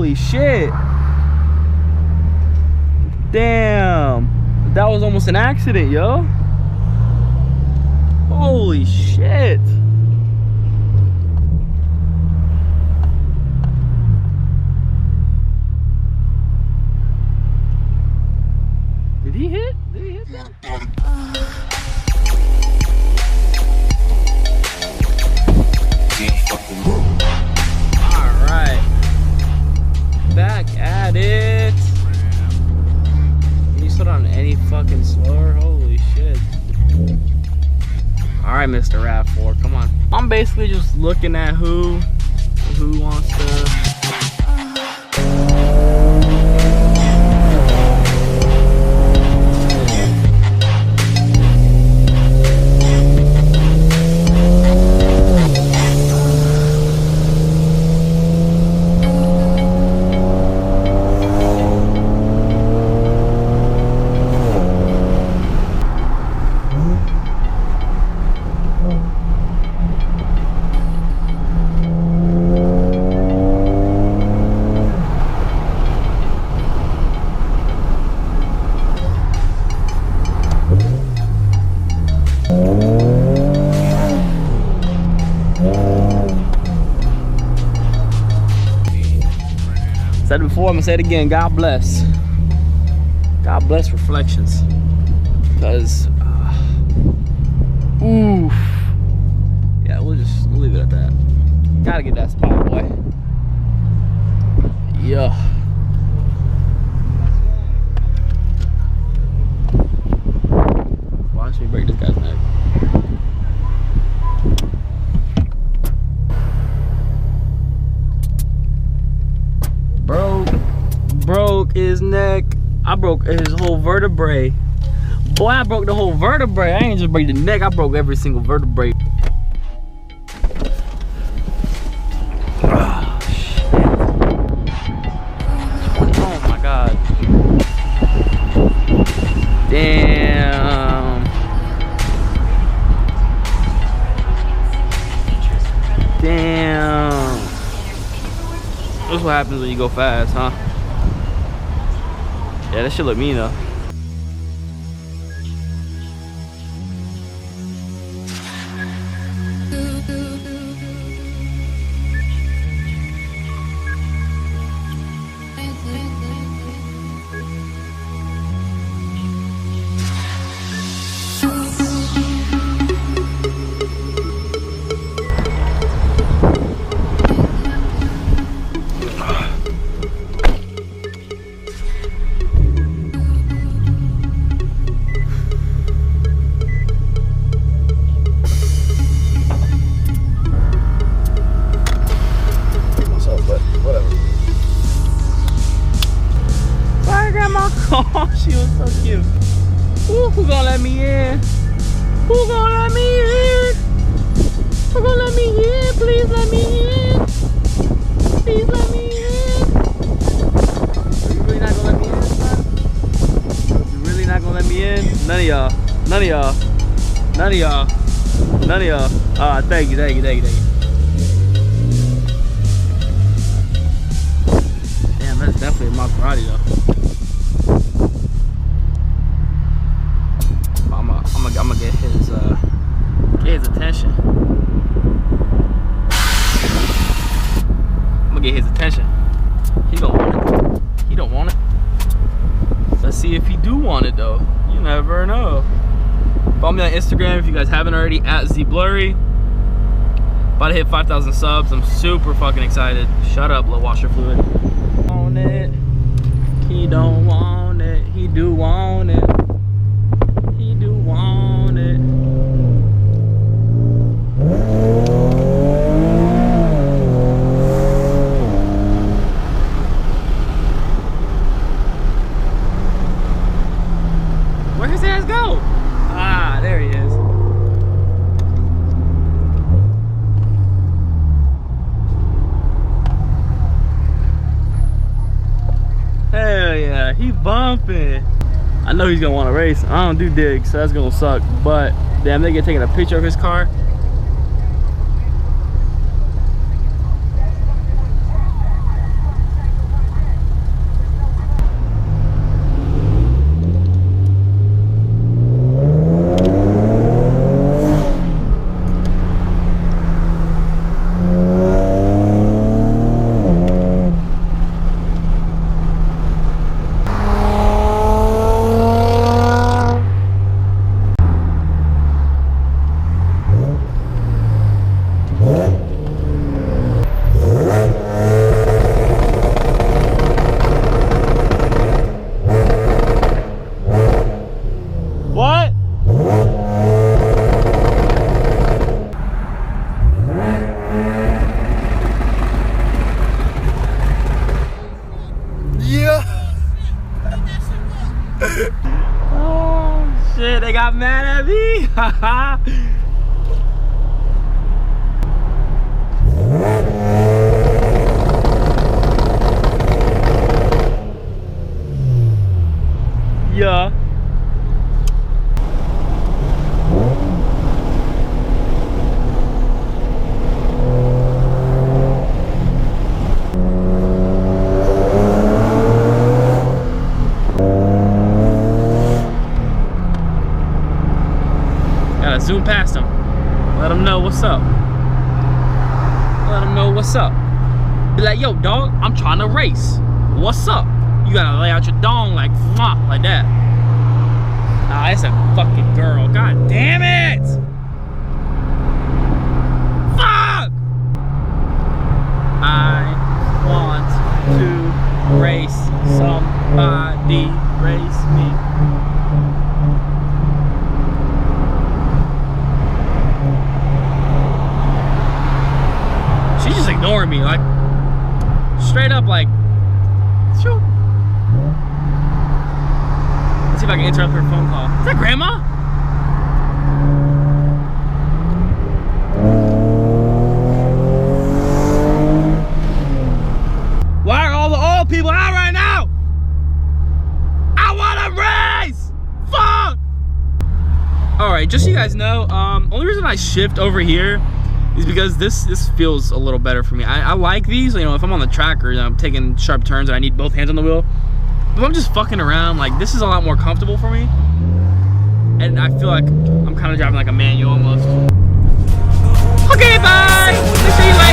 Holy shit. Damn. That was almost an accident, yo. Holy shit. Did he hit? Did he hit that? Alright. Back at it. Can you slow down any fucking slower? Holy shit. Alright, Mr. RAV4, come on. I'm basically just looking at who wants to. Said it before, I'm gonna say it again. God bless. God bless Reflections. Because, oof. Yeah, we'll leave it at that. Gotta get that spot, boy. Yeah. Watch me break this guy's neck. Broke his neck. I broke his whole vertebrae. Boy, I broke the whole vertebrae. I ain't just break the neck, I broke every single vertebrae. Oh, shit. Oh my god. Damn. Damn. That's what happens when you go fast, huh? Yeah, that shit look mean though. Oh, she was so cute. Ooh, who gonna let me in? Who gonna let me in? Who gonna let me in? Please let me in. Please let me in. Are you really not gonna let me in, son? You really not gonna let me in? None of y'all. None of y'all. None of y'all. None of y'all. Ah, thank you, thank you, thank you, thank you. Damn, that's definitely a Maserati though. I'm gonna get his attention. I'm gonna get his attention. He don't want it. He don't want it. Let's see if he do want it though. You never know. Follow me on Instagram if you guys haven't already, at @zblurry. About to hit 5,000 subs. I'm super fucking excited. Shut up, little washer fluid. Want it. He don't want it. He do want it. He do want it. Where his ass go? Ah, there he is. Hell yeah, he bumping. I know he's gonna want to race. I don't do digs, so that's gonna suck. But damn, they get taking a picture of his car. got mad at me. Yeah. Gotta zoom past him. Let him know what's up. Let him know what's up. Be like, yo, dog, I'm trying to race. What's up? You gotta lay out your dong like flop like that. Ah, it's a fucking girl. God damn it! Fuck! I want to race somebody. Race me. She's just ignoring me, like straight up, like. Shoo. Let's see if I can interrupt her phone call. Is that Grandma? Why are all the old people out right now? I wanna race! Fuck! Alright, just so you guys know, only reason I shift over here is because this feels a little better for me. I like these, you know, if I'm on the track or I'm taking sharp turns and I need both hands on the wheel. But I'm just fucking around, like this is a lot more comfortable for me. And I feel like I'm kind of driving like a manual almost. Okay, bye! See you later.